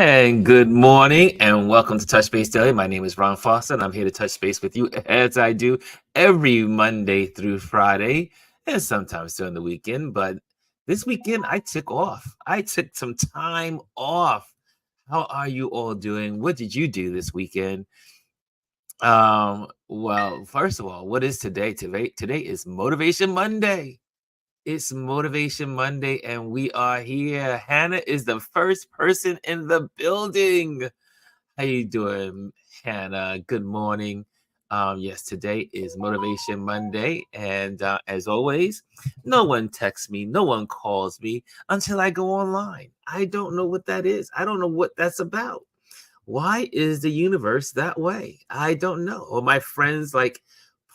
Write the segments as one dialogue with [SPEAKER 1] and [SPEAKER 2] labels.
[SPEAKER 1] And good morning and welcome to Touch Base Daily. My name is Ron Foster and I'm here to touch base with you as I do every Monday through Friday and sometimes during the weekend. But this weekend I took off. I took some time off. How are you all doing? What did you do this weekend? Well, first of all, what is today? Today is Motivation Monday. It's Motivation Monday, and we are here. Hannah is the first person in the building. How you doing, Hannah? Good morning. Yes, today is Motivation Monday, and as always, no one texts me, no one calls me until I go online. I don't know what that is. I don't know what that's about. Why is the universe that way? I don't know. Or my friends like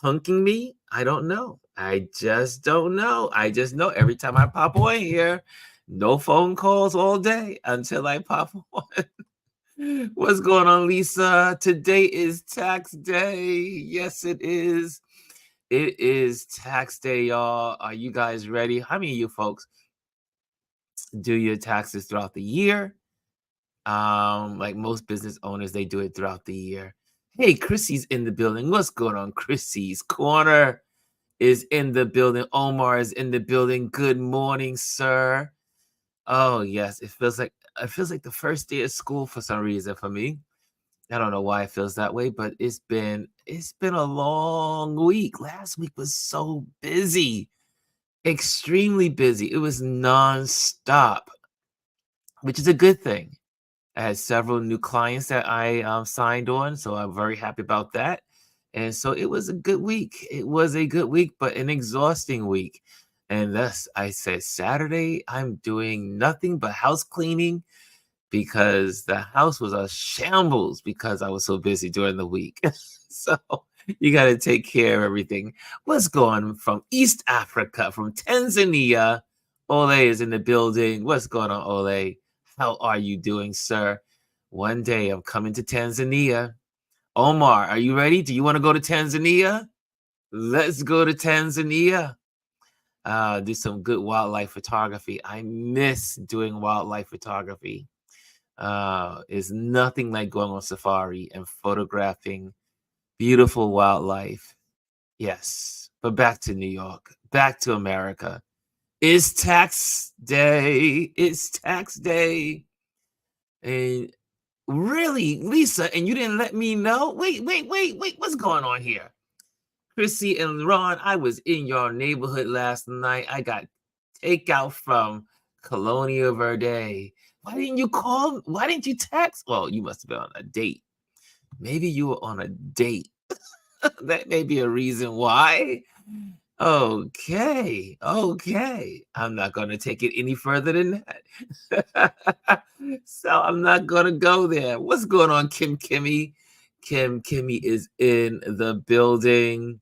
[SPEAKER 1] punking me? I don't know. I just don't know. I just know every time I pop on here, no phone calls all day until I pop on. What's going on, Lisa? Today is tax day. Yes, it is. It is tax day, y'all. Are you guys ready? How many of you folks do your taxes throughout the year? Like most business owners, they do it throughout the year. Hey, Chrissy's in the building. What's going on? Chrissy's Corner is in the building. Omar is in the building. Good morning, sir. Oh, yes. It feels like the first day of school for some reason for me. I don't know why it feels that way, but it's been a long week. Last week was so busy, extremely busy. It was nonstop, which is a good thing. I had several new clients that I signed on, so I'm very happy about that. And so it was a good week. It was a good week, but an exhausting week. And thus, I said, Saturday, I'm doing nothing but house cleaning because the house was a shambles because I was so busy during the week. So you got to take care of everything. What's going on from East Africa, from Tanzania? Ole is in the building. What's going on, Ole? How are you doing, sir? One day I'm coming to Tanzania. Omar, are you ready? Do you want to go to Tanzania? Let's go to Tanzania. Do some good wildlife photography. I miss doing wildlife photography. It's nothing like going on safari and photographing beautiful wildlife. Yes, but back to New York, back to America. It's tax day. It's tax day. And really, Lisa, and you didn't let me know? Wait. What's going on here? Chrissy and Ron, I was in your neighborhood last night. I got takeout from Colonia Verde. Why didn't you call? Why didn't you text? Well, you must have been on a date. Maybe you were on a date. That may be a reason why. Okay. I'm not going to take it any further than that. So I'm not going to go there. What's going on, Kim Kimmy? Kimmy is in the building.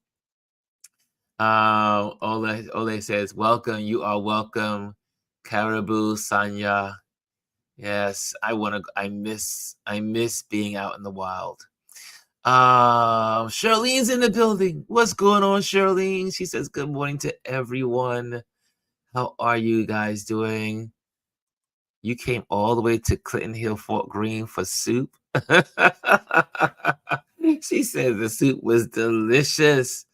[SPEAKER 1] Ole says, welcome. You are welcome. Caribou, Sanya. Yes, I miss being out in the wild. Charlene's in the building. What's going on, Charlene? She says, good morning to everyone. How are you guys doing? You came all the way to Clinton Hill, Fort Greene for soup. She said the soup was delicious.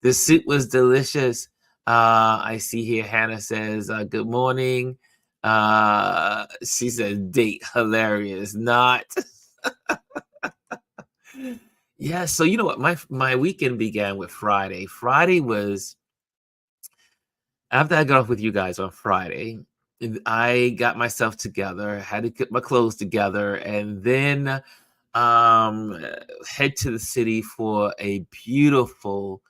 [SPEAKER 1] The soup was delicious. I see here Hannah says, good morning. She says, date hilarious. Not. Yeah, so you know what? My weekend began with Friday. Friday was after I got off with you guys on Friday, I got myself together, had to get my clothes together, and then head to the city for a beautiful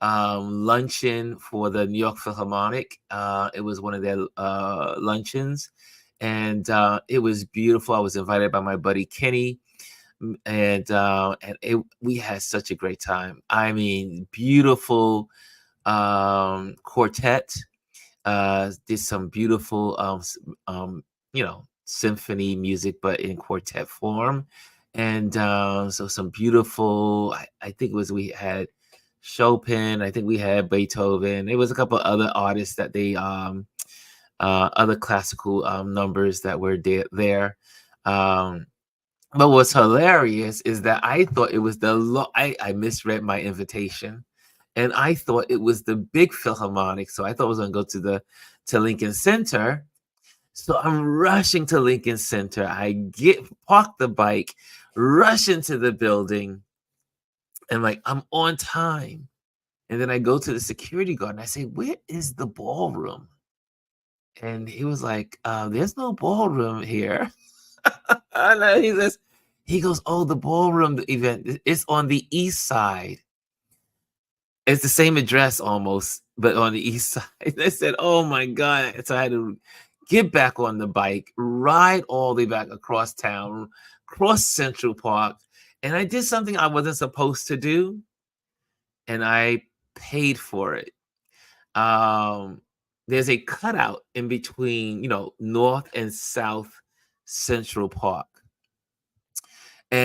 [SPEAKER 1] luncheon for the New York Philharmonic. It was one of their luncheons, and it was beautiful. I was invited by my buddy Kenny, and we had such a great time. I mean, beautiful quartet. Did some beautiful symphony music, but in quartet form. And so some beautiful, I think it was, we had Chopin, I think we had Beethoven. It was a couple of other artists that they other classical numbers that were there. Um, but what's hilarious is that I thought it was I misread my invitation, and I thought it was the big Philharmonic, so I thought I was gonna go to Lincoln Center. So I'm rushing to Lincoln Center. I park the bike, rush into the building, and like I'm on time. And then I go to the security guard and I say, "Where is the ballroom?" And he was like, "There's no ballroom here." And then he goes, "Oh, the ballroom event is on the east side." It's the same address almost, but on the east side. I said, "Oh my God." So I had to get back on the bike, ride all the way back across town, cross Central Park. And I did something I wasn't supposed to do, and I paid for it. Um, there's a cutout in between, North and South Central Park. So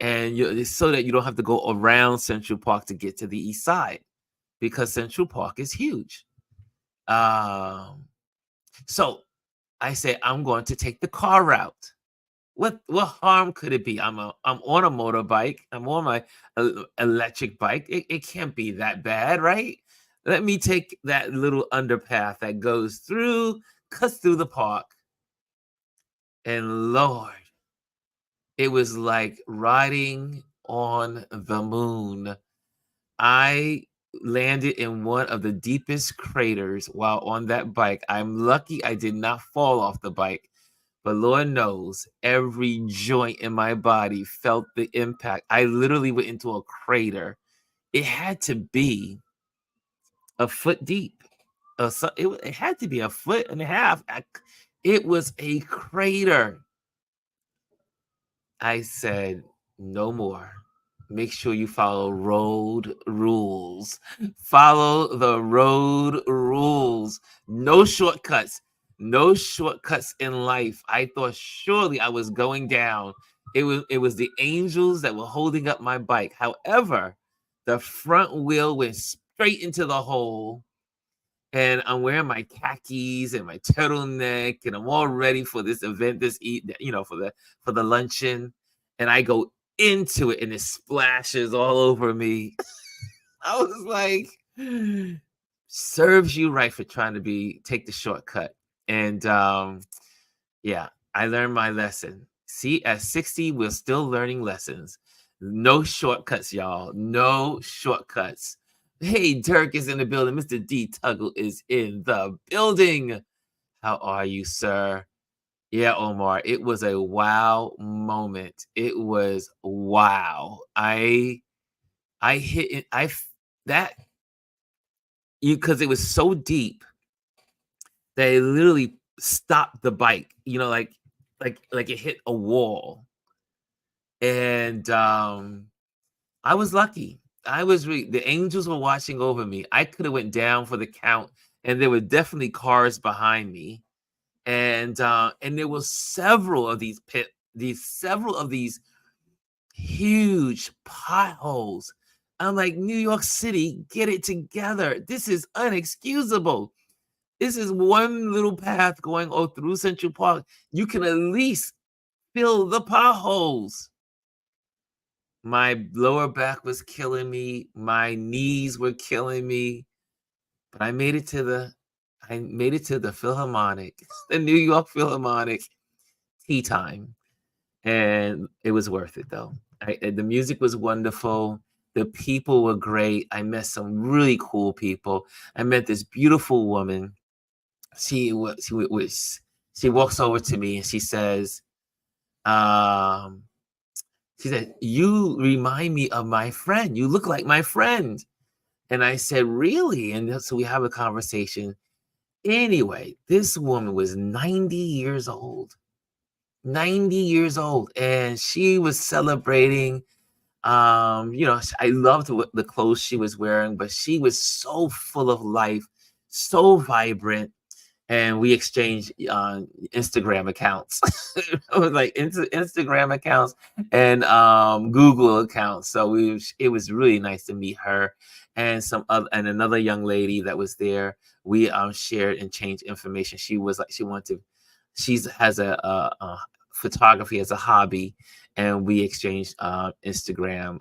[SPEAKER 1] that you don't have to go around Central Park to get to the east side because Central Park is huge. Um, so I say I'm going to take the car route. What harm could it be? I'm on a motorbike. I'm on my electric bike. It can't be that bad, right? Let me take that little underpath that cuts through the park. And Lord, it was like riding on the moon. I landed in one of the deepest craters while on that bike. I'm lucky I did not fall off the bike, but Lord knows every joint in my body felt the impact. I literally went into a crater. It had to be a foot deep. It had to be a foot and a half. It was a crater. I said, no more. Make sure you follow road rules. Follow the road rules. No shortcuts. No shortcuts in life. I thought surely I was going down. It was the angels that were holding up my bike. However, the front wheel went straight into the hole, and I'm wearing my khakis and my turtleneck, and I'm all ready for this event, for the luncheon, and I go into it, and it splashes all over me. I was like, serves you right for trying to take the shortcut. And yeah, I learned my lesson. See, at 60, we're still learning lessons. No shortcuts, y'all. No shortcuts. Hey, Dirk is in the building. Mr. D Tuggle is in the building. How are you, sir? Yeah, Omar. It was a wow moment. It was wow. I hit it. That you because it was so deep that it literally stopped the bike. Like it hit a wall. And I was lucky. The angels were watching over me. I could have went down for the count, and there were definitely cars behind me. And there was several of these huge potholes. I'm like, New York City, get it together. This is unexcusable. This is one little path going through Central Park. You can at least fill the potholes. My lower back was killing me. My knees were killing me. But I made it to the Philharmonic, the New York Philharmonic tea time. And it was worth it though. The music was wonderful. The people were great. I met some really cool people. I met this beautiful woman. She walks over to me and um, she said, "You remind me of my friend. You look like my friend." And I said, "Really?" And so we have a conversation. Anyway, this woman was 90 years old. 90 years old, and she was celebrating. I loved the clothes she was wearing, but she was so full of life, so vibrant. And we exchanged Instagram accounts. It was like Instagram accounts and Google accounts. So it was really nice to meet her and another young lady that was there. We shared and changed information. She was like, She's has a photography as a hobby, and we exchanged Instagram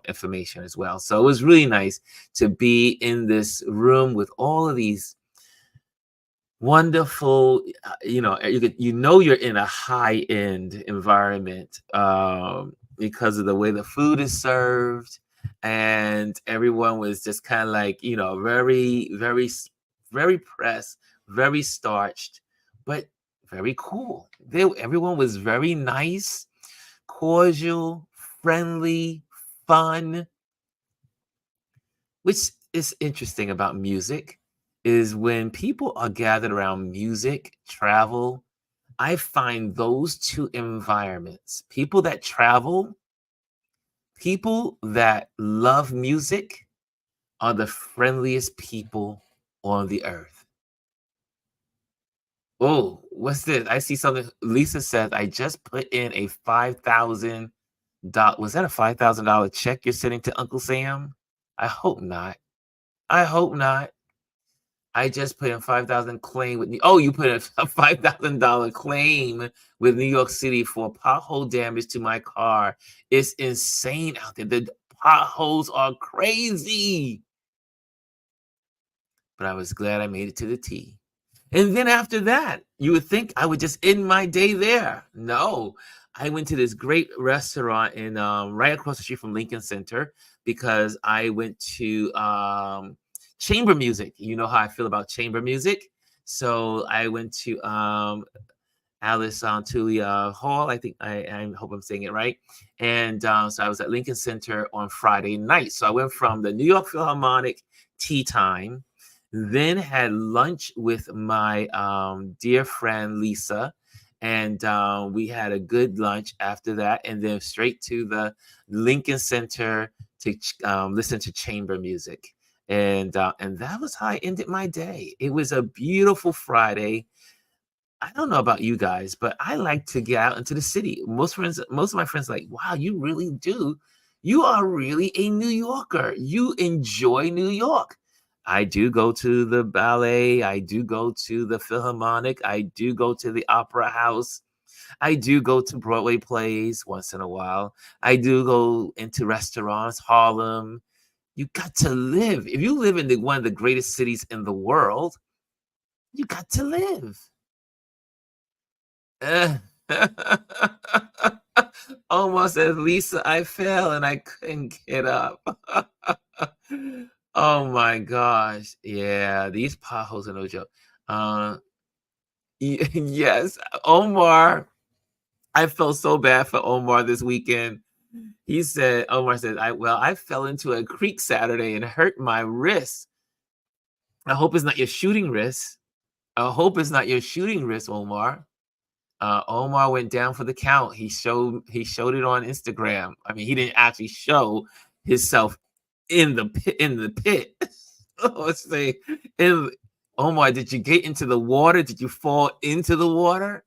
[SPEAKER 1] information as well. So it was really nice to be in this room with all of these wonderful, you're in a high end environment, because of the way the food is served, and everyone was just kind of like, very, very pressed, very starched, but very cool. Everyone was very nice, cordial, friendly, fun. Which is interesting about music is when people are gathered around music, travel, I find those two environments, people that travel, people that love music, are the friendliest people on the earth. Oh, what's this? I see something. Lisa says, I just put in a $5,000. Was that a $5,000 check you're sending to Uncle Sam? I hope not. I hope not. I just put in 5,000 claim with oh, you put in a $5,000 claim with New York City for pothole damage to my car. It's insane out there. The potholes are crazy. But I was glad I made it to the T. And then after that, you would think I would just end my day there. No, I went to this great restaurant in right across the street from Lincoln Center because I went to chamber music. You know how I feel about chamber music. So I went to Alice Tulia Hall. I think I hope I'm saying it right. And so I was at Lincoln Center on Friday night. So I went from the New York Philharmonic tea time, then had lunch with my dear friend Lisa, and we had a good lunch after that, and then straight to the Lincoln Center to listen to chamber music, and that was how I ended my day. It was a beautiful Friday. I don't know about you guys, but I like to get out into the city. Most of my friends are like, wow, you really do. You are really a New Yorker. You enjoy New York. I do go to the ballet. I do go to the Philharmonic. I do go to the Opera House. I do go to Broadway plays once in a while. I do go into restaurants, Harlem. You got to live. If you live in one of the greatest cities in the world, you got to live. Eh. Almost says, Lisa, I fell and I couldn't get up. Oh my gosh. Yeah, these potholes are no joke. Yes, Omar. I felt so bad for Omar this weekend. Omar said, I fell into a creek Saturday and hurt my wrist. I hope it's not your shooting wrist. I hope it's not your shooting wrist, Omar. Omar went down for the count. He showed it on Instagram. I mean, he didn't actually show himself in the pit. In the pit. Let's say, in, Omar, did you get into the water? Did you fall into the water?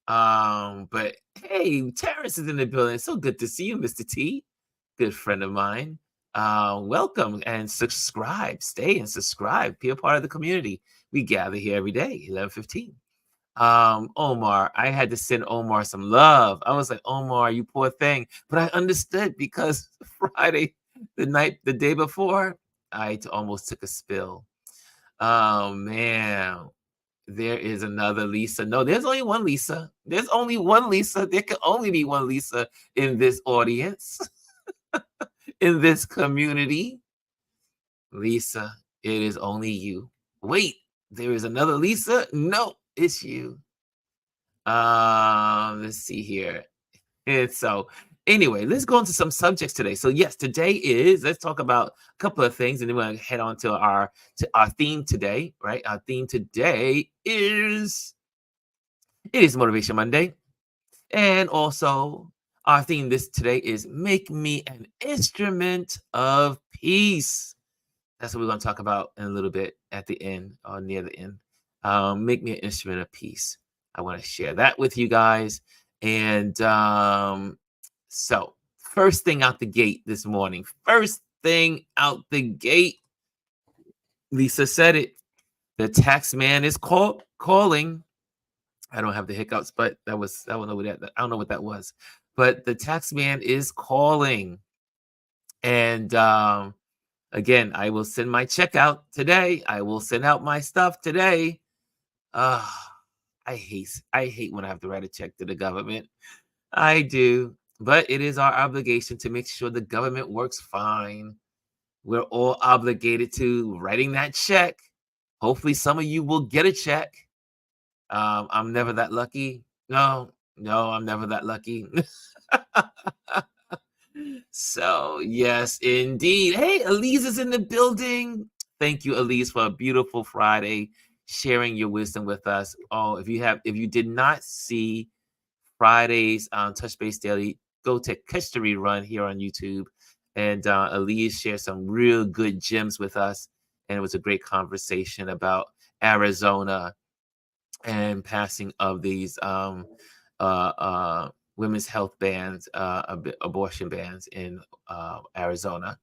[SPEAKER 1] But hey, Terrence is in the building. So good to see you, Mr. T. Good friend of mine. Welcome and subscribe. Stay and subscribe. Be a part of the community. We gather here every day, 11:15. Omar, I had to send Omar some love. I was like, Omar, you poor thing. But I understood because Friday, the day before, I almost took a spill. Oh man, there is another Lisa. No, there's only one Lisa. There's only one Lisa. There can only be one Lisa in this audience, in this community. Lisa, it is only you. Wait, there is another Lisa? No, it's you. Let's see here. And so, anyway, let's go into some subjects today. So, yes, let's talk about a couple of things, and then we're gonna head on to our theme today, right? Our theme today is Motivation Monday, and also our theme today is make me an instrument of peace. That's what we're going to talk about in a little bit at the end or near the end. Make me an instrument of peace. I want to share that with you guys. And so, first thing out the gate this morning, first thing out the gate, Lisa said it. The tax man is calling. I don't have the hiccups, but I don't know what I don't know what that was. But the tax man is calling. And again, I will send my check out today. I will send out my stuff today. Uh, I hate when I have to write a check to the government. I do. But it is our obligation to make sure the government works fine. We're all obligated to writing that check. Hopefully, some of you will get a check. I'm never that lucky. No, no, I'm never that lucky. So, yes, indeed. Hey, Elise is in the building. Thank you, Elise, for a beautiful Friday, sharing your wisdom with us. Oh, if you did not see Friday's Touch Base Daily, go to catch the rerun here on YouTube. And Elise shared some real good gems with us. And it was a great conversation about Arizona and passing of these women's health bans, abortion bans in Arizona,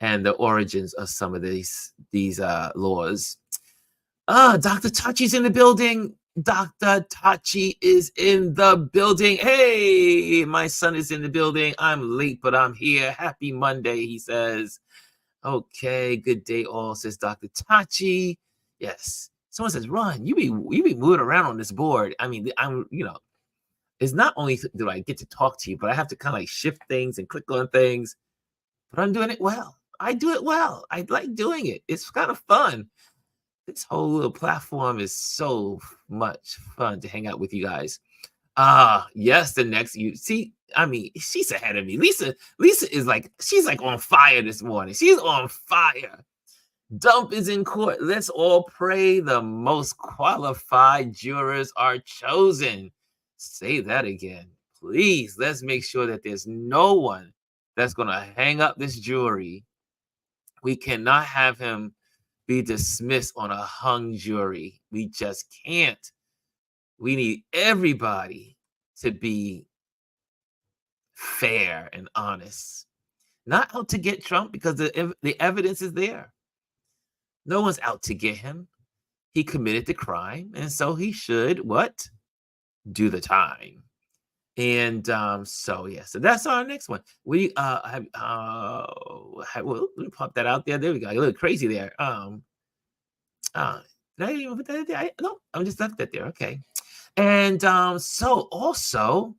[SPEAKER 1] and the origins of some of these laws. Dr. Tachi's in the building. Dr. Tachi is in the building. Hey, my son is in the building. I'm late, but I'm here. Happy Monday, he says. Okay, good day all, says Dr. Tachi. Yes. Someone says, Ron, you be moving around on this board. I mean, it's not only do I get to talk to you, but I have to kind of like shift things and click on things. But I'm doing it well. I do it well. I like doing it. It's kind of fun. This whole little platform is so much fun to hang out with you guys. Yes, the next you see, I mean, she's ahead of me. Lisa is like, she's like on fire this morning. She's on fire. Dump is in court. Let's all pray the most qualified jurors are chosen. Say that again. Please, let's make sure that there's no one that's going to hang up this jury. We cannot have him be dismissed on a hung jury. We just can't. We need everybody to be fair and honest. Not out to get Trump because the evidence is there. No one's out to get him. He committed the crime, and so he should what? Do the time. And so yeah, so that's our next one. We well, let me pop that out there. There we go. A little crazy there. Did I even put that there? No, I'm just left that there. Okay. And so also,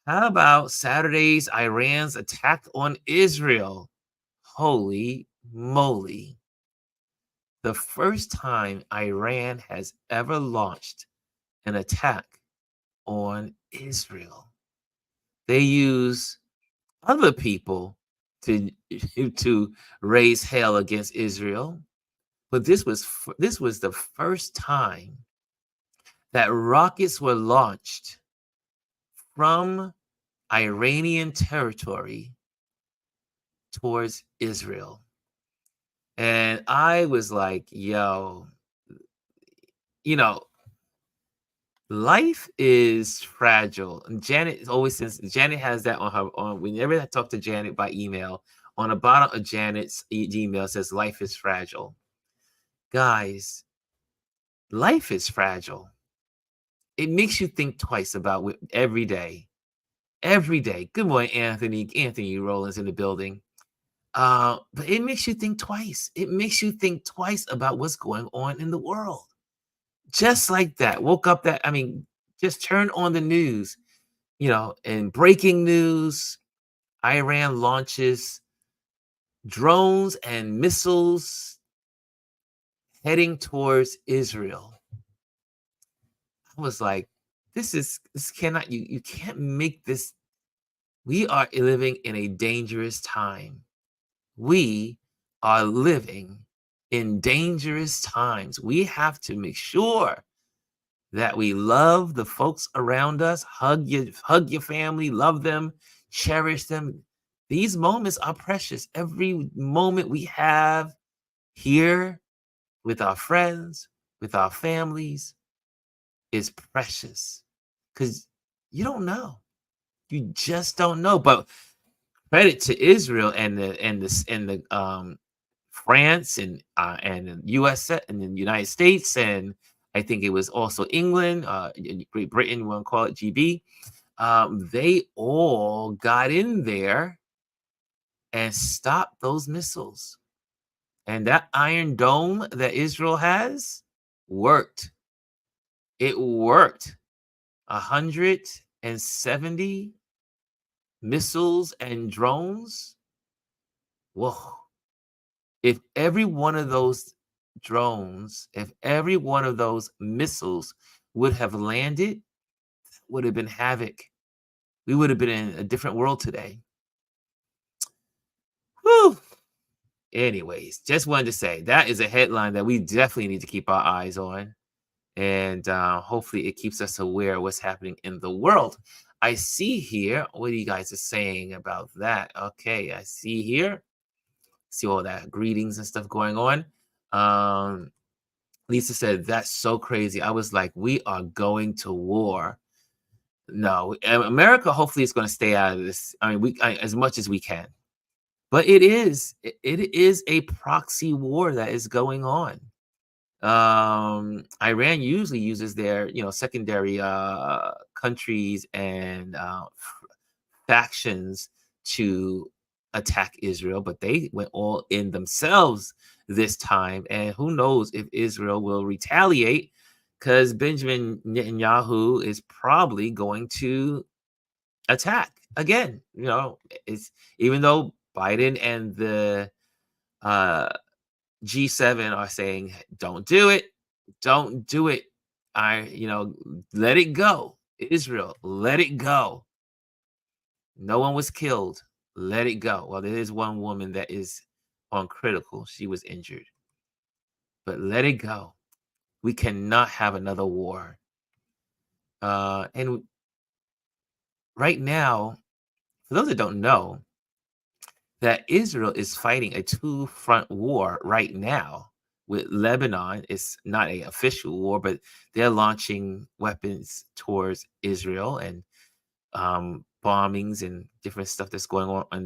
[SPEAKER 1] how about Saturday's Iran's attack on Israel? Holy moly. The first time Iran has ever launched an attack on Israel. They use other people to raise hell against Israel, but this was the first time that rockets were launched from Iranian territory towards Israel. And I was like, yo, life is fragile. And Janet always says, Janet has that whenever I talk to Janet by email, on the bottom of Janet's email says, life is fragile. Guys, life is fragile. It makes you think twice about it every day. Every day. Good morning, Anthony. Anthony Rollins in the building. But it makes you think twice. It makes you think twice about what's going on in the world. Just like that. Woke up just turn on the news, and breaking news, Iran launches drones and missiles heading towards Israel. I was like, this cannot, you can't make this. We are living in a dangerous time. We are living in dangerous times. We have to make sure that we love the folks around us, hug your family, love them, cherish them. These moments are precious. Every moment we have here with our friends, with our families, is precious because you don't know. You just don't know. But credit to Israel and the France and the U.S. and the United States and I think it was also England, Great Britain, you want to call it GB. They all got in there and stopped those missiles. And that Iron Dome that Israel has worked. It worked. 170 missiles and drones. Whoa. If every one of those drones, if every one of those missiles would have landed, would have been havoc. We would have been in a different world today. Whew. Anyways, just wanted to say that is a headline that we definitely need to keep our eyes on. And hopefully it keeps us aware of what's happening in the world. I see here, what are you guys are saying about that? Okay, I see here. See all that greetings and stuff going on. Lisa said, that's so crazy. I was like, we are going to war. No, America hopefully is going to stay out of this. I mean, as much as we can. But it is a proxy war that is going on. Iran usually uses their, secondary countries and factions to attack Israel, but they went all in themselves this time. And who knows if Israel will retaliate, because Benjamin Netanyahu is probably going to attack again. It's even though Biden and the G7 are saying, don't do it. Don't do it. Let it go. Israel, let it go. No one was killed. Let it go. Well, there is one woman that is on critical. She was injured. But let it go. We cannot have another war. And right now, for those that don't know, that Israel is fighting a two-front war right now with Lebanon. It's not an official war, but they're launching weapons towards Israel and bombings and different stuff that's going on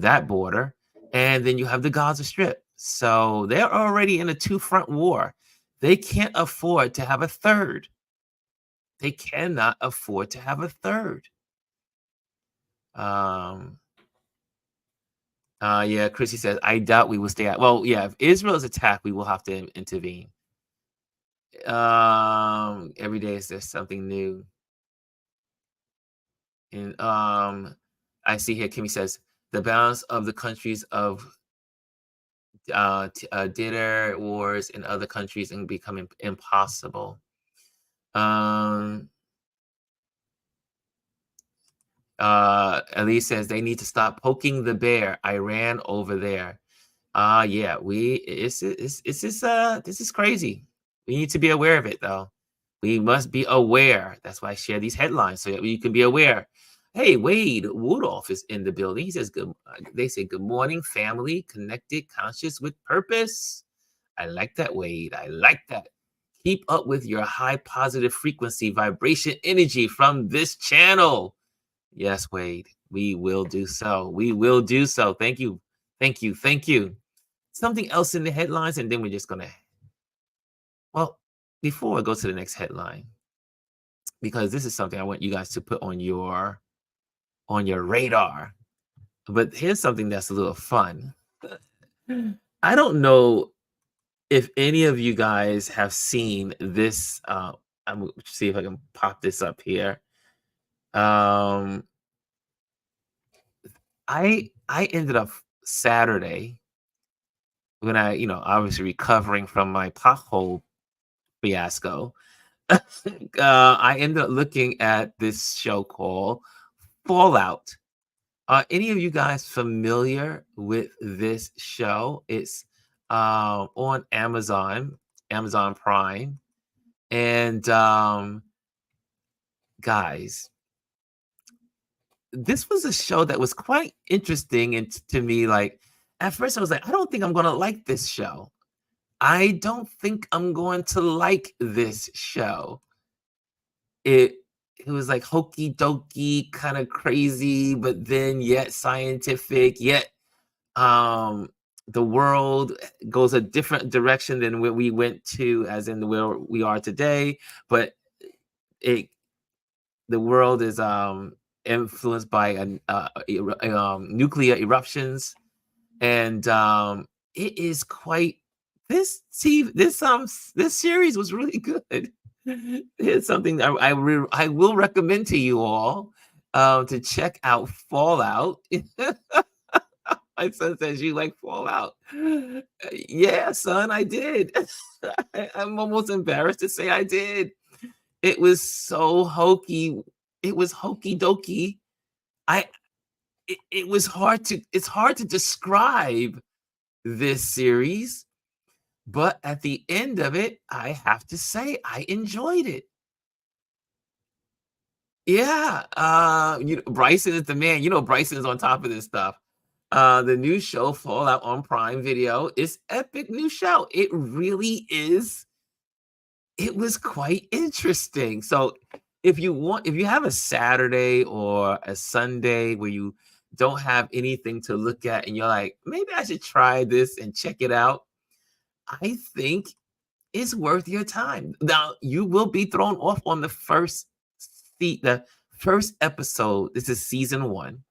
[SPEAKER 1] that border. And then you have the Gaza Strip. So they're already in a two-front war. They can't afford to have a third. They cannot afford to have a third. Yeah, Chrissy says, I doubt we will stay out. Well, yeah, if Israel is attacked, we will have to intervene. Every day is there something new. And I see here, Kimmy says, the balance of the countries of dinner wars in other countries and becoming impossible. Elise says they need to stop poking the bear. Iran over there. Yeah, this is crazy. We need to be aware of it, though. We must be aware. That's why I share these headlines, so that you can be aware. Hey, Wade Woodolph is in the building. He says, "Good." They say, "Good morning, family, connected, conscious, with purpose." I like that, Wade. I like that. Keep up with your high positive frequency vibration energy from this channel. Yes, Wade. We will do so. We will do so. Thank you. Thank you. Thank you. Something else in the headlines, and then we're just gonna. Well, before I go to the next headline, because this is something I want you guys to put on your radar. But here's something that's a little fun. I don't know if any of you guys have seen this. I'm gonna see if I can pop this up here. I ended up Saturday when obviously recovering from my pothole fiasco. I ended up looking at this show called Fallout. Are any of you guys familiar with this show? It's on Amazon Prime. And guys, this was a show that was quite interesting and to me. Like, at first I was like, I don't think I'm gonna like this show. I don't think I'm going to like this show. It was like hokey dokey, kind of crazy, but then yet scientific, yet the world goes a different direction than where we went to, as in where we are today. But it the world is influenced by nuclear eruptions, and it is quite this series was really good. It's something I will recommend to you all to check out Fallout. My son says you like Fallout. Yeah, son, I did. I'm almost embarrassed to say I did. It was so hokey. It was hokey dokey. I it was hard to it's hard to describe this series, but at the end of it, I have to say I enjoyed it. Yeah, Bryson is the man. Bryson is on top of this stuff. The new show Fallout on Prime Video is epic new show. It really is. It was quite interesting. So if you have a Saturday or a Sunday where you don't have anything to look at and you're like, maybe I should try this and check it out, I think it's worth your time. Now you will be thrown off on the first episode. This is season 1,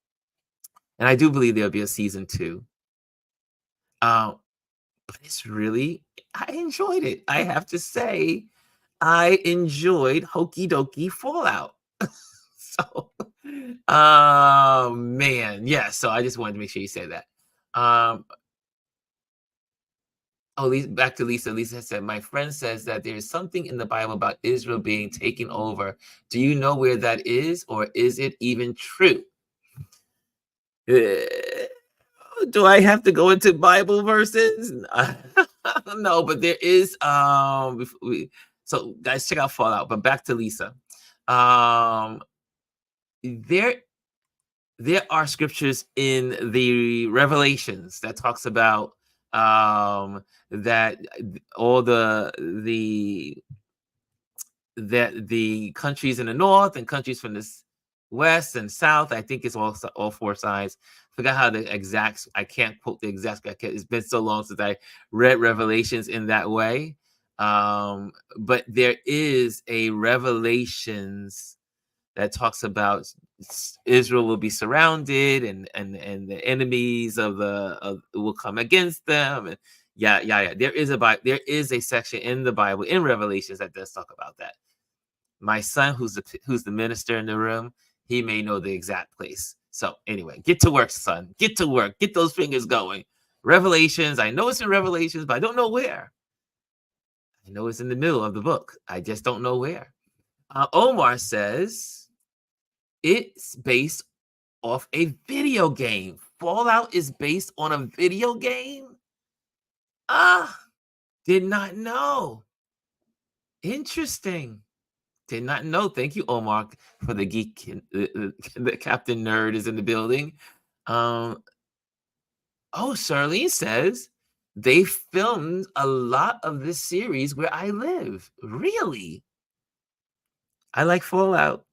[SPEAKER 1] and I do believe there'll be a season 2. Um, but I enjoyed it. I have to say, I enjoyed Hokey Dokey Fallout. So, man, yeah. So I just wanted to make sure you say that. Um, back to Lisa. Lisa said, "My friend says that there is something in the Bible about Israel being taken over. Do you know where that is, or is it even true?" Eh, do I have to go into Bible verses? No, but there is. So guys, check out Fallout. But back to Lisa. Um, there there are scriptures in the Revelations that talks about that all the countries in the north and countries from the west and south. I think it's all four sides. Forgot how the exact. I can't quote the exact. It's been so long since I read Revelations in that way. But there is a Revelations that talks about Israel will be surrounded, and the enemies will come against them, and yeah. There is a section in the Bible in Revelations that does talk about that. My son, who's the minister in the room, he may know the exact place. So anyway, get to work, son. Get to work. Get those fingers going. Revelations. I know it's in Revelations, but I don't know where. I know it's in the middle of the book. I just don't know where. Omar says it's based off a video game. Fallout is based on a video game? Ah, did not know. Interesting. Did not know. Thank you, Omar, for the geek. The Captain Nerd is in the building. Charlene says they filmed a lot of this series where I live. Really? I like Fallout.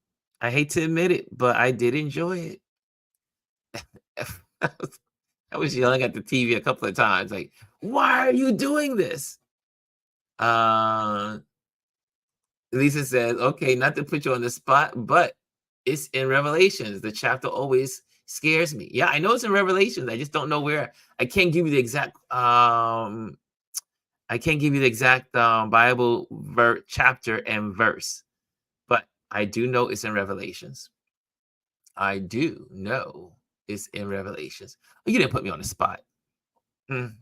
[SPEAKER 1] I hate to admit it, but I did enjoy it. I was yelling at the TV a couple of times, like, "Why are you doing this?" Uh, Lisa says, "Okay, not to put you on the spot, but it's in Revelations. The chapter always scares me." Yeah, I know it's in Revelations. I just don't know where. I can't give you the exact. I can't give you the exact Bible chapter and verse, but I do know it's in Revelations. I do know it's in Revelations. Oh, you didn't put me on the spot. Mm,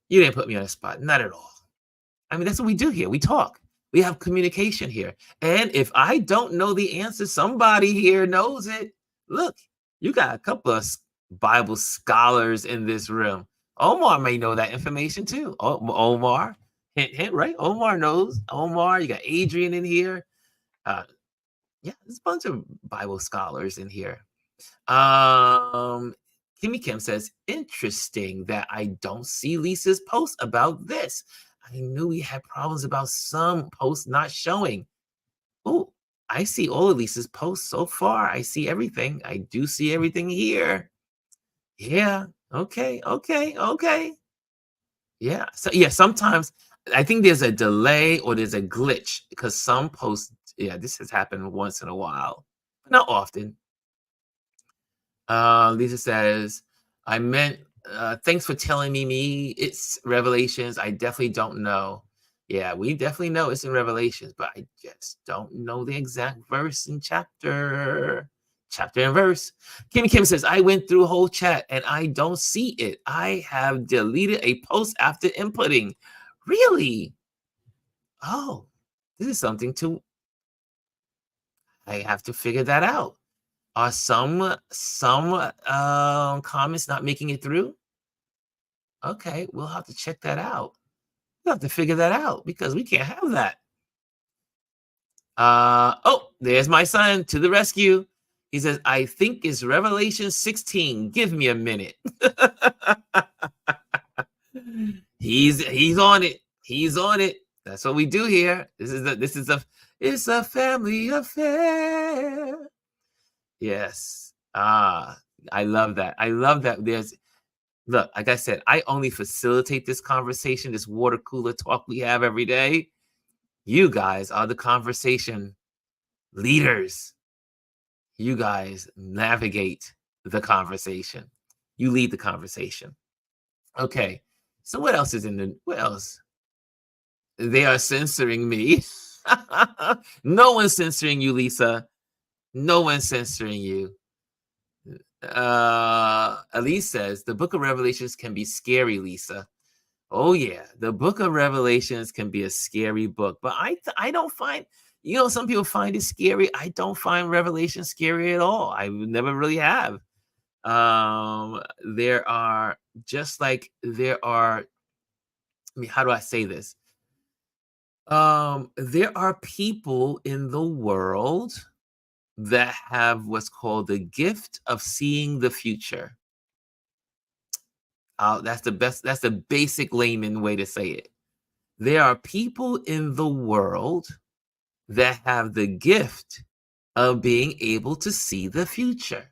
[SPEAKER 1] you didn't put me on the spot. Not at all. I mean, that's what we do here. We talk. We have communication here. And if I don't know the answer, somebody here knows it. Look, you got a couple of Bible scholars in this room. Omar may know that information too. Omar, hint, hint, right? Omar knows. Omar, you got Adrian in here. Yeah, there's a bunch of Bible scholars in here. Kimmy Kim says, interesting that I don't see Lisa's post about this. I knew we had problems about some posts not showing. Oh, I see all of Lisa's posts so far. I see everything. I do see everything here. Yeah. Okay. Yeah. So yeah, sometimes I think there's a delay or there's a glitch because some posts, yeah, this has happened once in a while, but not often. Lisa says, I meant, thanks for telling me it's Revelations. I definitely don't know. Yeah, we definitely know it's in Revelations, but I just don't know the exact verse and chapter. Chapter and verse. Kim says, I went through whole chat and I don't see it. I have deleted a post after inputting. Really? Oh, this is something to, I have to figure that out. Are some comments not making it through? Okay, we'll have to check that out. We'll have to figure that out because we can't have that. Oh, there's my son to the rescue. He says, I think it's Revelation 16. Give me a minute. He's on it. He's on it. That's what we do here. It's a family affair. Yes. I love that. I love that. Look, like I said, I only facilitate this conversation, this water cooler talk we have every day. You guys are the conversation leaders. You guys navigate the conversation. You lead the conversation. Okay. So what else is in the what else? They are censoring me. No one's censoring you, Lisa. No one's censoring you. Elise says the book of Revelations can be scary, Lisa. Oh yeah, the book of Revelations can be a scary book, but I don't find, some people find it scary. I don't find Revelation scary at all. I never really have. There are just like there are. I mean, how do I say this? There are people in the world that have what's called the gift of seeing the future. That's the best. That's the basic layman way to say it. There are people in the world that have the gift of being able to see the future.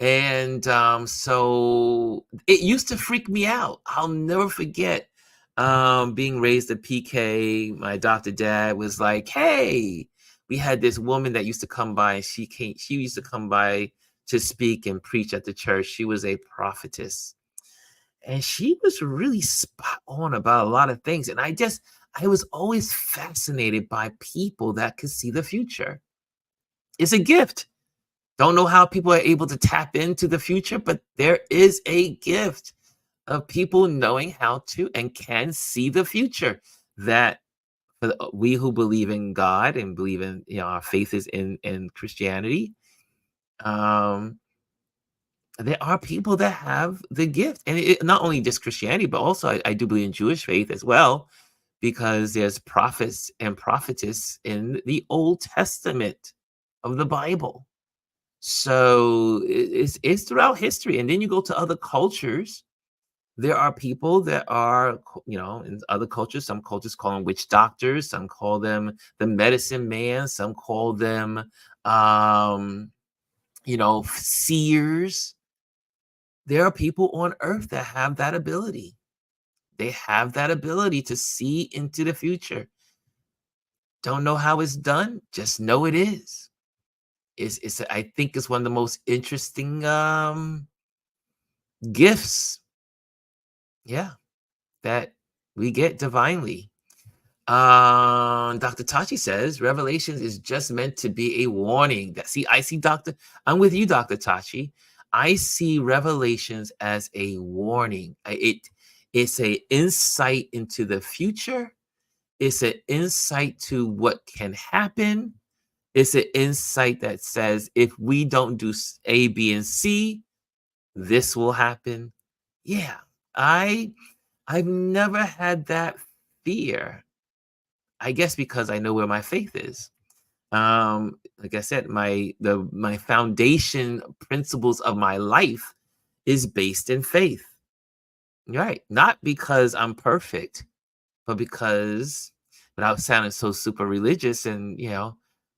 [SPEAKER 1] And so it used to freak me out. I'll never forget being raised a PK. My adopted dad was like, hey, we had this woman that used to come by, and she used to come by to speak and preach at the church. She was a prophetess. And she was really spot on about a lot of things. And I was always fascinated by people that could see the future. It's a gift. Don't know how people are able to tap into the future, but there is a gift of people knowing how to and can see the future. That we who believe in God and believe in, our faith is in Christianity. Um, there are people that have the gift, and not only just Christianity, but also I do believe in Jewish faith as well, because there's prophets and prophetess in the Old Testament of the Bible. So it's throughout history, and then you go to other cultures. There are people that are, in other cultures. Some cultures call them witch doctors. Some call them the medicine man. Some call them, seers. There are people on earth that have that ability. They have that ability to see into the future. Don't know how it's done, just know it is. I think it's one of the most interesting gifts, yeah, that we get divinely. Dr. Tachi says Revelations is just meant to be a warning. I'm with you, Dr. Tachi. I see Revelations as a warning. It's a insight into the future. It's an insight to what can happen. It's an insight that says if we don't do A, B, and C, this will happen. Yeah, I've never had that fear. I guess because I know where my faith is. Like I said, my foundation principles of my life is based in faith. Right. Not because I'm perfect, but because, without sounding so super religious and,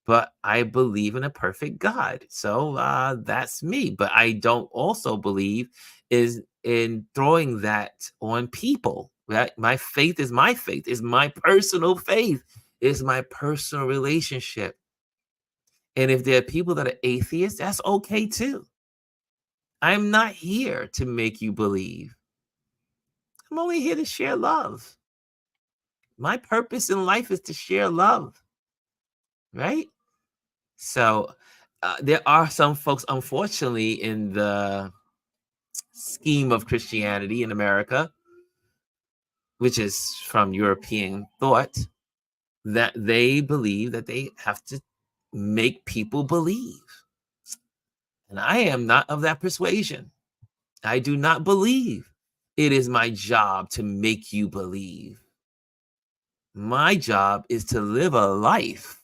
[SPEAKER 1] but I believe in a perfect God. So that's me. But I don't also believe is in throwing that on people. Right? My faith is my faith, is my personal faith, is my personal relationship. And if there are people that are atheists, that's okay too. I'm not here to make you believe. I'm only here to share love. My purpose in life is to share love, right? So there are some folks, unfortunately, in the scheme of Christianity in America, which is from European thought, that they believe that they have to make people believe. And I am not of that persuasion. I do not believe it is my job to make you believe. My job is to live a life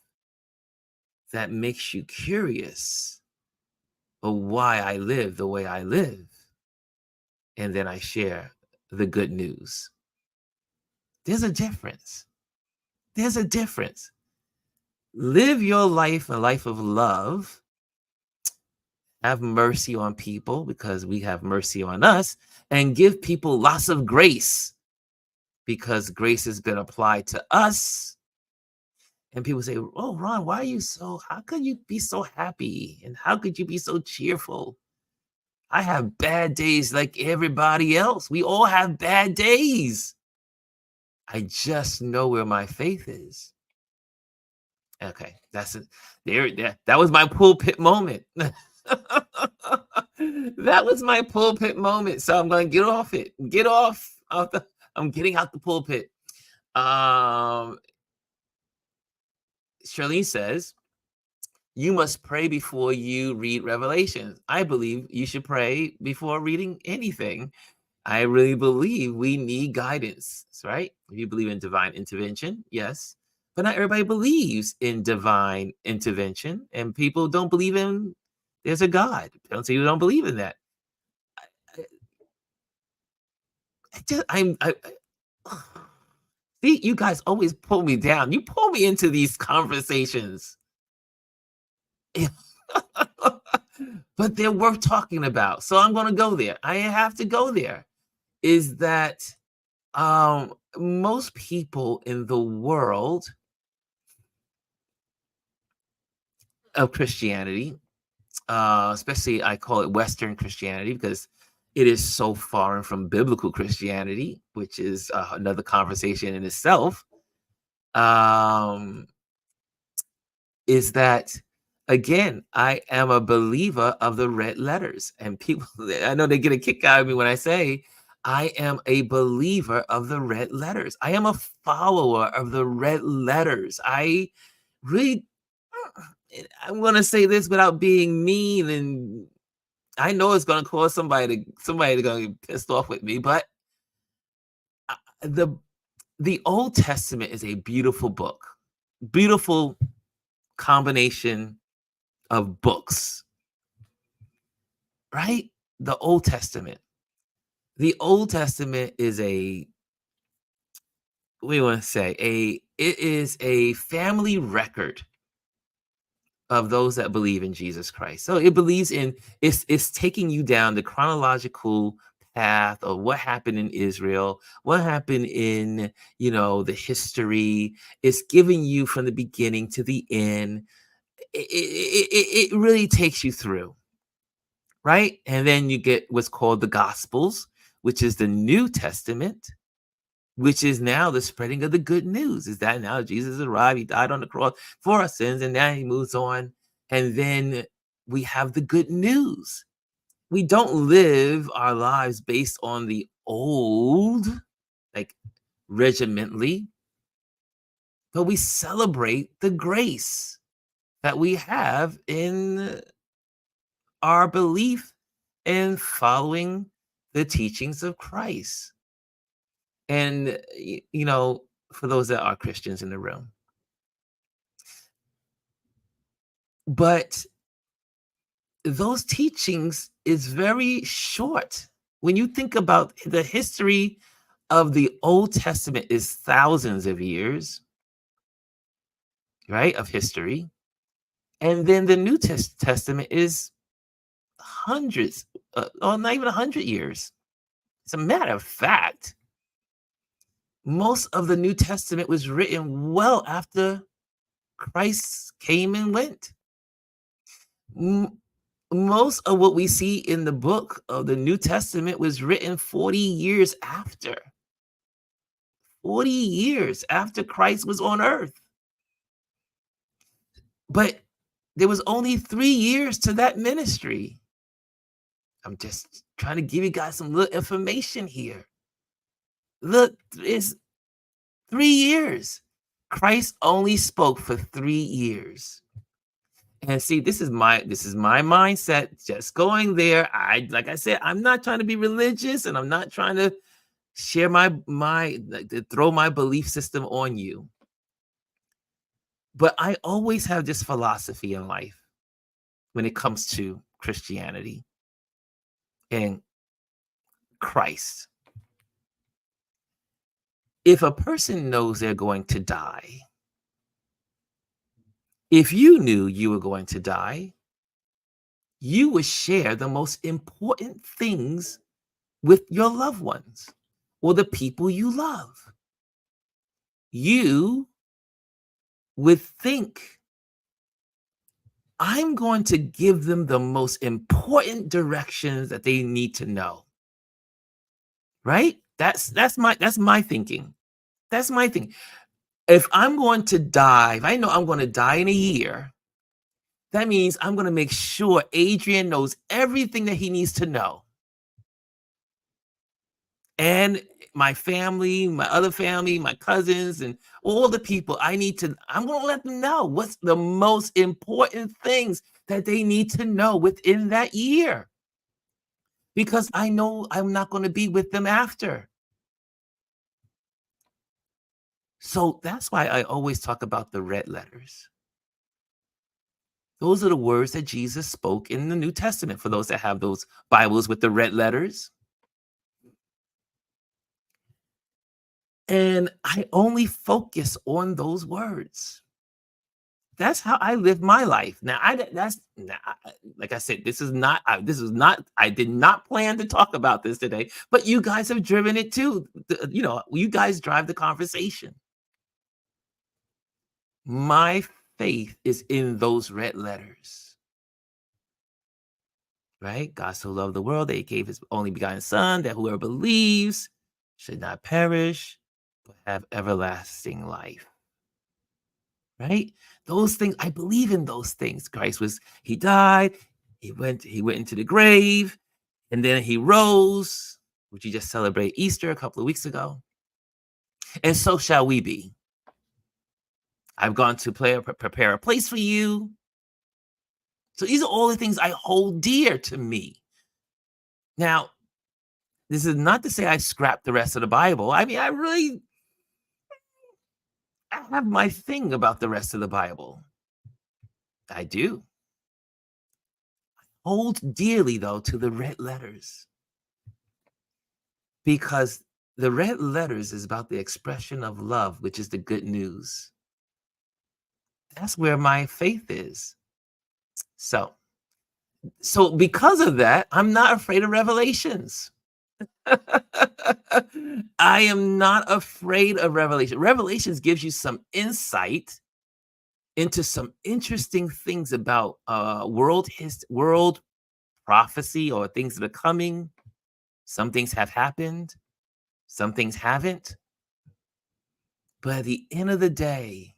[SPEAKER 1] that makes you curious of why I live the way I live. And then I share the good news. There's a difference. There's a difference. Live your life a life of love. Have mercy on people because we have mercy on us, and give people lots of grace because grace has been applied to us. And people say, "Oh, Ron, why are you so, how could you be so happy? And how could you be so cheerful?" I have bad days like everybody else. We all have bad days. I just know where my faith is. Okay, that's it. There, that was my pulpit moment. That was my pulpit moment. So I'm going to get off it. Get off. I'm getting out the pulpit. Um, Charlene says, you must pray before you read Revelations. I believe you should pray before reading anything. I really believe we need guidance, right? If you believe in divine intervention, yes. But not everybody believes in divine intervention, and people don't believe in there's a God. Don't say you don't believe in that. I, I just, I see, you guys always pull me down. You pull me into these conversations. But they're worth talking about. So I'm going to go there. I have to go there. Is that most people in the world of Christianity, especially I call it Western Christianity because it is so foreign from biblical Christianity, which is another conversation in itself. Um, is that again, I am a believer of the red letters, and people, I know they get a kick out of me when I say I am a believer of the red letters. I am a follower of the red letters. I really, I'm going to say this without being mean, and I know it's going to cause somebody to get pissed off with me, but the the Old Testament is a beautiful book, beautiful combination of books, right? The Old Testament. The Old Testament is a, what do you want to say? It is a family record of those that believe in Jesus Christ. So it believes in, it's taking you down the chronological path of what happened in Israel, what happened in, the history. It's giving you from the beginning to the end. It really takes you through, right? And then you get what's called the Gospels, which is the New Testament, which is now the spreading of the good news. Is that now Jesus arrived, he died on the cross for our sins, and now he moves on. And then we have the good news. We don't live our lives based on the old, like regimentally, but we celebrate the grace that we have in our belief in following the teachings of Christ. And, for those that are Christians in the room. But those teachings is very short. When you think about the history of the Old Testament is thousands of years, right, of history. And then the New Testament is hundreds, or not even 100 years. As a matter of fact, most of the New Testament was written well after Christ came and went. M- Most of what we see in the book of the New Testament was written 40 years after. 40 years after Christ was on earth. But there was only 3 years to that ministry. I'm just trying to give you guys some little information here. Look, it's 3 years. Christ only spoke for 3 years. And see, this is my mindset. Just going there. Like I said, I'm not trying to be religious, and I'm not trying to share my like, to throw my belief system on you. But I always have this philosophy in life when it comes to Christianity and Christ. If a person knows they're going to die, if you knew you were going to die, you would share the most important things with your loved ones or the people you love. You would think, I'm going to give them the most important directions that they need to know. Right? That's my thinking. That's my thing. If I'm going to die, if I know I'm going to die in a year, that means I'm going to make sure Adrian knows everything that he needs to know. And my family, my other family, my cousins, and all the people I'm going to let them know what's the most important things that they need to know within that year. Because I know I'm not going to be with them after. So that's why I always talk about the red letters. Those are the words that Jesus spoke in the New Testament for those that have those Bibles with the red letters. And I only focus on those words. That's how I live my life. Now, like I said, I did not plan to talk about this today, but you guys have driven it too. You guys drive the conversation. My faith is in those red letters, right? God so loved the world that he gave his only begotten son, that whoever believes should not perish, but have everlasting life. Right? Those things, I believe in those things. He died, he went into the grave, and then he rose, which you just celebrate Easter a couple of weeks ago. And so shall we be. I've gone to prepare a place for you. So these are all the things I hold dear to me. Now, this is not to say I scrap the rest of the Bible. I mean, I have my thing about the rest of the Bible. I do. Hold dearly, though, to the red letters. Because the red letters is about the expression of love, which is the good news. That's where my faith is. So because of that, I'm not afraid of revelations. I am not afraid of revelation. Revelations gives you some insight into some interesting things about world prophecy or things that are coming. Some things have happened, some things haven't. But at the end of the day,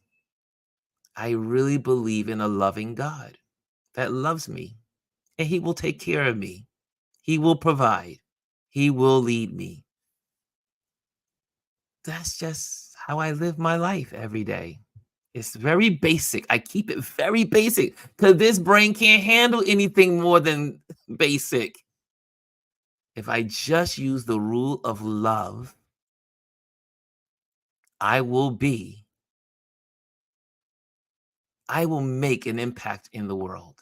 [SPEAKER 1] I really believe in a loving God that loves me, and he will take care of me. He will provide. He will lead me. That's just how I live my life every day. It's very basic. I keep it very basic because this brain can't handle anything more than basic. If I just use the rule of love, I will be, I will make an impact in the world.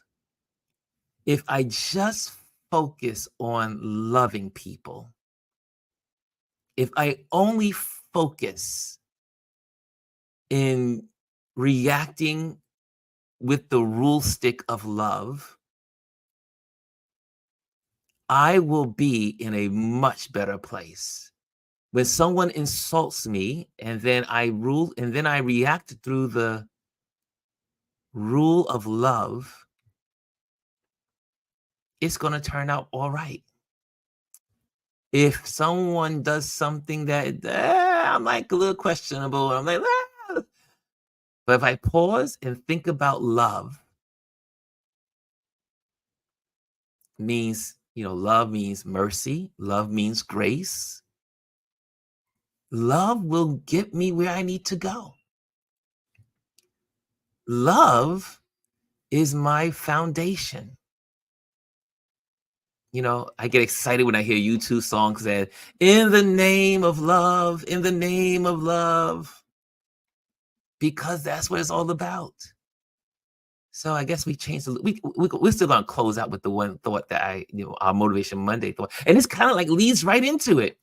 [SPEAKER 1] If I just focus on loving people, if I only focus in reacting with the rule stick of love, I will be in a much better place. When someone insults me and then I react through the rule of love, it's going to turn out all right. If someone does something that I'm like a little questionable, I'm like, but if I pause and think about love, means, love means mercy, love means grace. Love will get me where I need to go. Love is my foundation. I get excited when I hear YouTube songs that in the name of love, in the name of love, because that's what it's all about. So I guess we changed. We're still gonna close out with the one thought that our Motivation Monday thought, and it's kind of like leads right into it,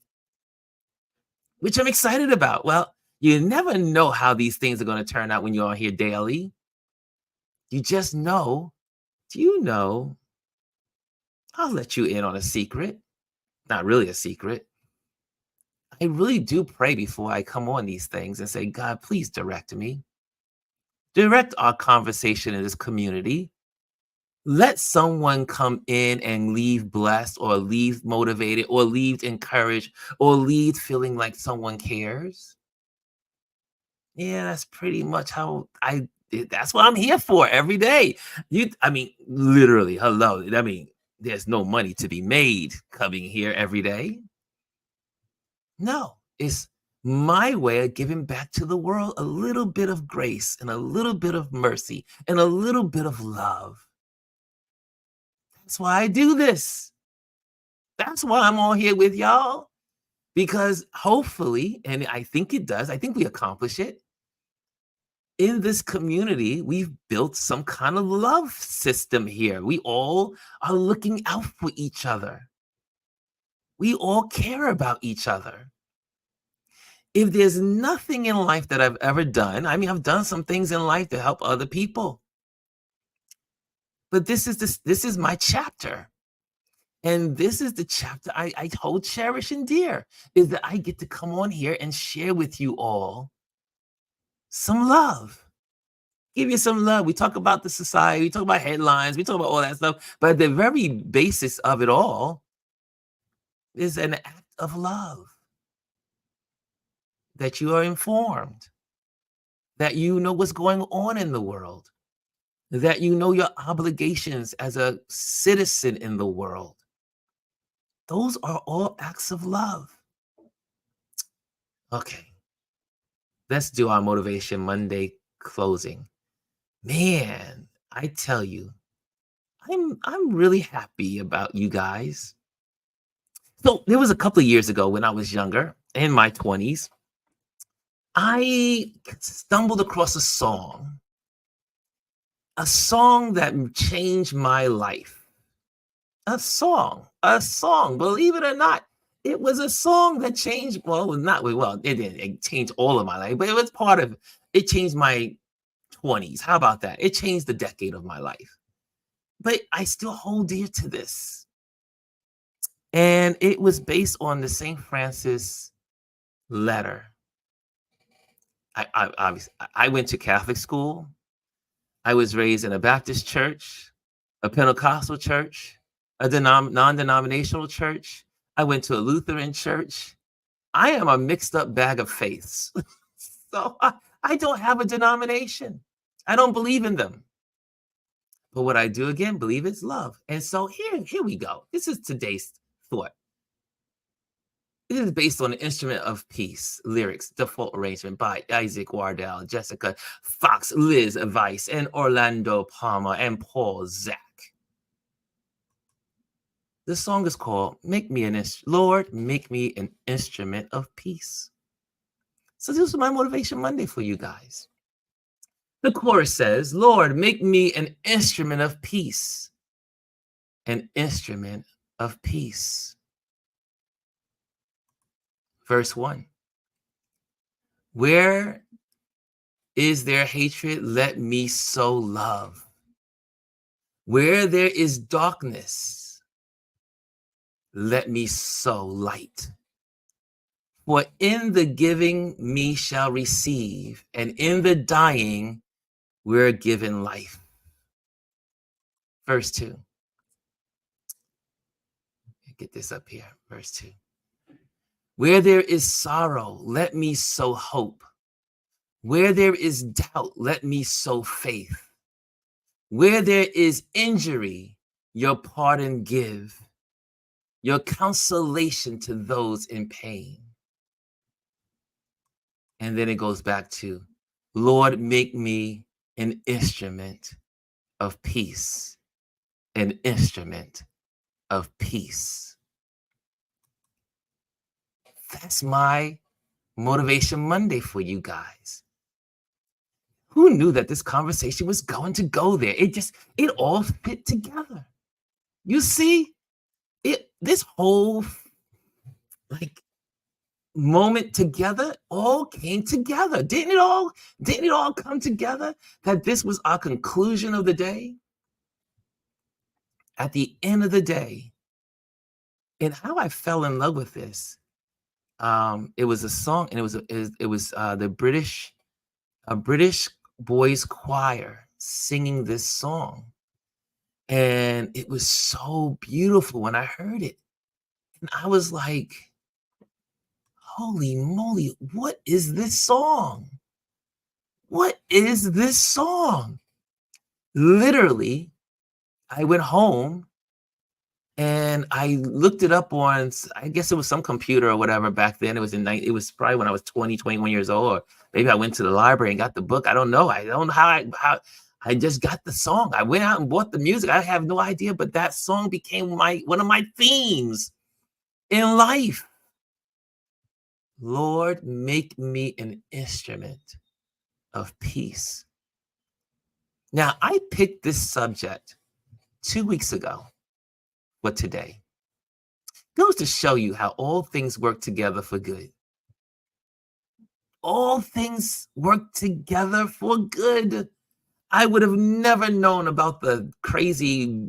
[SPEAKER 1] which I'm excited about. Well, you never know how these things are gonna turn out when you're on here daily. You just know. Do you know? I'll let you in on a secret. Not really a secret. I really do pray before I come on these things and say, God, please direct me. Direct our conversation in this community. Let someone come in and leave blessed or leave motivated or leave encouraged or leave feeling like someone cares. Yeah, that's pretty much how that's what I'm here for every day. I mean, literally, hello. I mean, there's no money to be made coming here every day. No, it's my way of giving back to the world a little bit of grace and a little bit of mercy and a little bit of love. That's why I do this. That's why I'm all here with y'all. Because hopefully, and I think it does, I think we accomplish it. In this community, we've built some kind of love system here. We all are looking out for each other. We all care about each other. If there's nothing in life that I've ever done, I mean, I've done some things in life to help other people. But this is my chapter. And this is the chapter I hold, cherish, and dear, is that I get to come on here and share with you all some love. Give you some love. We talk about the society, we talk about headlines, we talk about all that stuff. But the very basis of it all is an act of love. That you are informed, that you know what's going on in the world, that you know your obligations as a citizen in the world. Those are all acts of love. Okay, let's do our Motivation Monday closing. Man, I tell you, I'm really happy about you guys. So there was a couple of years ago when I was younger, in my 20s, I stumbled across a song that changed my life. A song, believe it or not. It was a song that changed, it didn't it changed all of my life, but it was part of it changed my 20s. How about that? It changed the decade of my life. But I still hold dear to this. And it was based on the St. Francis letter. I went to Catholic school. I was raised in a Baptist church, a Pentecostal church, a non-denominational church. I went to a Lutheran church. I am a mixed up bag of faiths. So I don't have a denomination. I don't believe in them. But what I do again believe is love. And so here we go. This is today's thought. It is based on the Instrument of Peace lyrics, default arrangement by Isaac Wardell, Jessica Fox, Liz Weiss, and Orlando Palmer, and Paul Zach. The song is called Lord, Make Me an Instrument of Peace. So this is my Motivation Monday for you guys. The chorus says, Lord, make me an instrument of peace. An instrument of peace. Verse 1. Where is there hatred? Let me sow love. Where there is darkness, let me sow light. For in the giving me shall receive, and in the dying we're given life. Verse 2. Get this up here. Verse 2. Where there is sorrow, let me sow hope. Where there is doubt, let me sow faith. Where there is injury, your pardon give, your consolation to those in pain. And then it goes back to, Lord, make me an instrument of peace, an instrument of peace. That's my Motivation Monday for you guys. Who knew that this conversation was going to go there? It all fit together. You see, this whole moment together all came together. Didn't it all come together that this was our conclusion of the day? At the end of the day, and how I fell in love with this, it was a song, and it was the British boys choir singing this song, and it was so beautiful when I heard it, and I was like, holy moly, what is this song? What is this song? Literally, I went home and I looked it up on, I guess it was some computer or whatever back then. It was probably when I was 20, 21 years old, or maybe I went to the library and got the book. I don't know. I don't know how I just got the song. I went out and bought the music. I have no idea, but that song became one of my themes in life. Lord, make me an instrument of peace. Now, I picked this subject 2 weeks ago, but today goes to show you how all things work together for good. All things work together for good. I would have never known about the crazy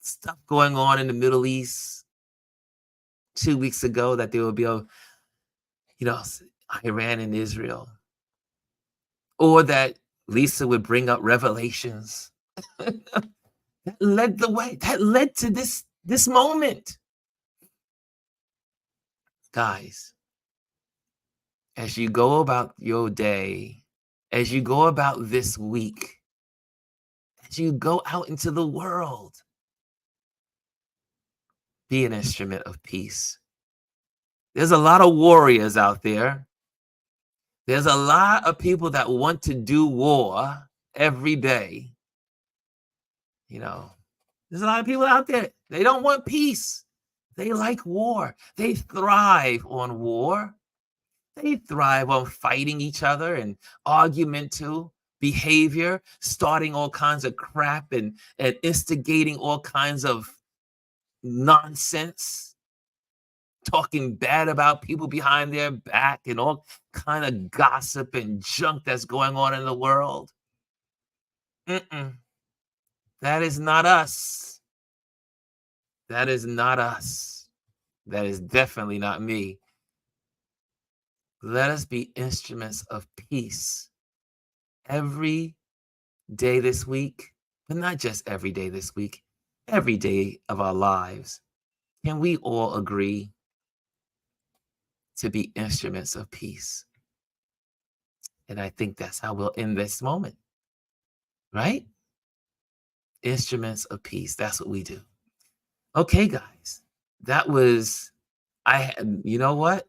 [SPEAKER 1] stuff going on in the Middle East 2 weeks ago, that there would be Iran and Israel, or that Lisa would bring up Revelations. That led the way. That led to this moment. Guys, as you go about your day, as you go about this week, as you go out into the world, be an instrument of peace. There's a lot of warriors out there. There's a lot of people that want to do war every day. There's a lot of people out there. They don't want peace. They like war. They thrive on war. They thrive on fighting each other and argumentative behavior, starting all kinds of crap and instigating all kinds of nonsense, talking bad about people behind their back, and all kind of gossip and junk that's going on in the world. That is not us. That is not us. That is definitely not me. Let us be instruments of peace every day this week, but not just every day this week, every day of our lives. Can we all agree to be instruments of peace? And I think that's how we'll end this moment, right? Instruments of peace. That's what we do. Okay, guys, you know what?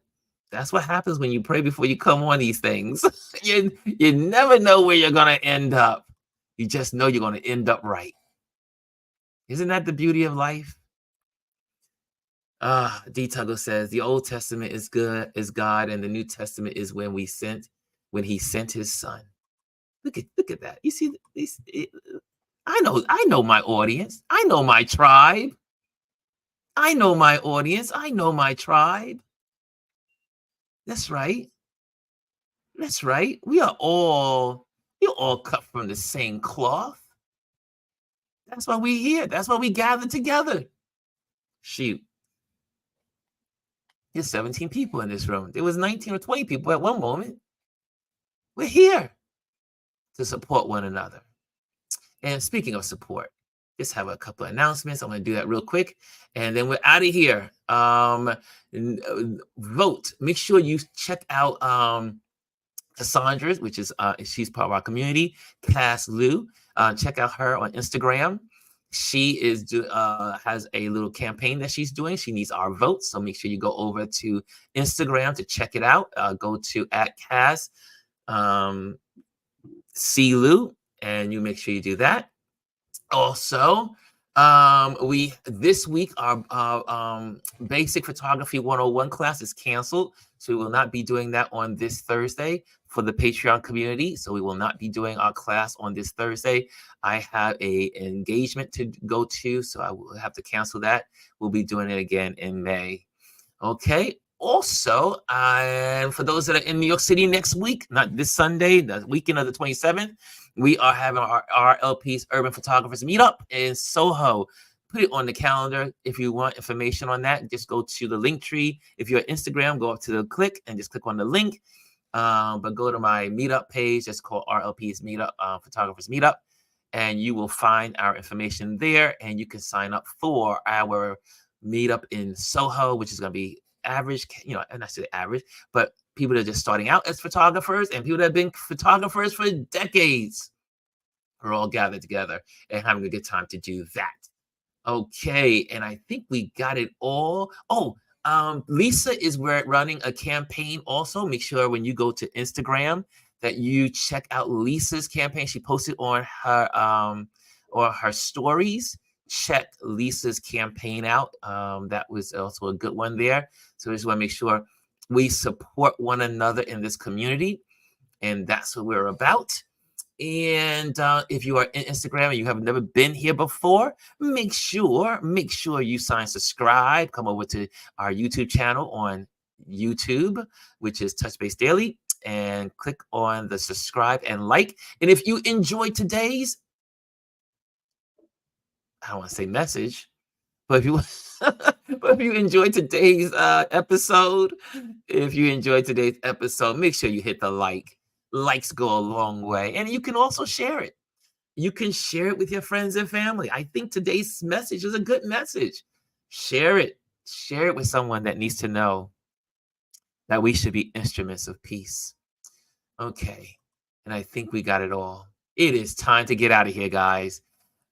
[SPEAKER 1] That's what happens when you pray before you come on these things. You never know where you're going to end up. You just know you're going to end up right. Isn't that the beauty of life? D. Tuggle says the Old Testament is God, and the New Testament is when he sent his son. Look at that. You see, I know my audience. I know my tribe. I know my audience. I know my tribe. That's right. That's right. We're all cut from the same cloth. That's why we're here. That's why we gather together. Shoot, there's 17 people in this room. There was 19 or 20 people at one moment. We're here to support one another. And speaking of support, just have a couple of announcements. I'm going to do that real quick, and then we're out of here. Vote. Make sure you check out Cassandra's, which is she's part of our community. Cass Lou, check out her on Instagram. She has a little campaign that she's doing. She needs our votes, so make sure you go over to Instagram to check it out. Go to @Cass C Lou, and you make sure you do that. Also, we this week our basic photography 101 class is canceled, so we will not be doing that on this Thursday for the Patreon community. So we will not be doing our class on this Thursday. I have an engagement to go to, so I will have to cancel that. We'll be doing it again in May. Okay. Also, for those that are in New York City next week, not this Sunday, the weekend of the 27th, we are having our RLP's Urban Photographers Meetup in Soho. Put it on the calendar. If you want information on that, just go to the link tree. If you're on Instagram, go up to the click and just click on the link. But go to my meetup page. That's called RLP's Meetup, Photographers Meetup. And you will find our information there. And you can sign up for our meetup in Soho, which is going to be average, and I say average, but people that are just starting out as photographers and people that have been photographers for decades are all gathered together and having a good time to do that. Okay, and I think we got it all. Oh, Lisa is running a campaign also. Make sure when you go to Instagram that you check out Lisa's campaign. She posted on her stories. Check Lisa's campaign out. That was also a good one there. So we just want to make sure we support one another in this community, and that's what we're about. And if you are in Instagram and you have never been here before, make sure you subscribe. Come over to our YouTube channel on YouTube, which is Touch Base Daily, and click on the subscribe and like. And if you enjoyed today's, I don't want to say message, but if you but if you enjoyed today's episode, make sure you hit the like. Likes go a long way, and you can also share it. You can share it with your friends and family. I think today's message is a good message. Share it. Share it with someone that needs to know that we should be instruments of peace. Okay, and I think we got it all. It is time to get out of here, guys.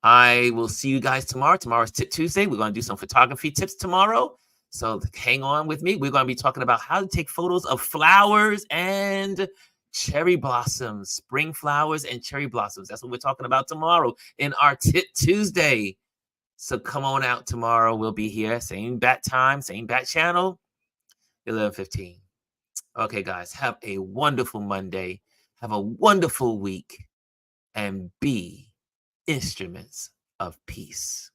[SPEAKER 1] I will see you guys tomorrow. Tomorrow's Tip Tuesday. We're going to do some photography tips tomorrow. So hang on with me. We're going to be talking about how to take photos of flowers and cherry blossoms, spring flowers and cherry blossoms. That's what we're talking about tomorrow in our Tip Tuesday. So come on out tomorrow. We'll be here. Same bat time, same bat channel, 11:15. Okay, guys, have a wonderful Monday. Have a wonderful week. And be instruments of peace.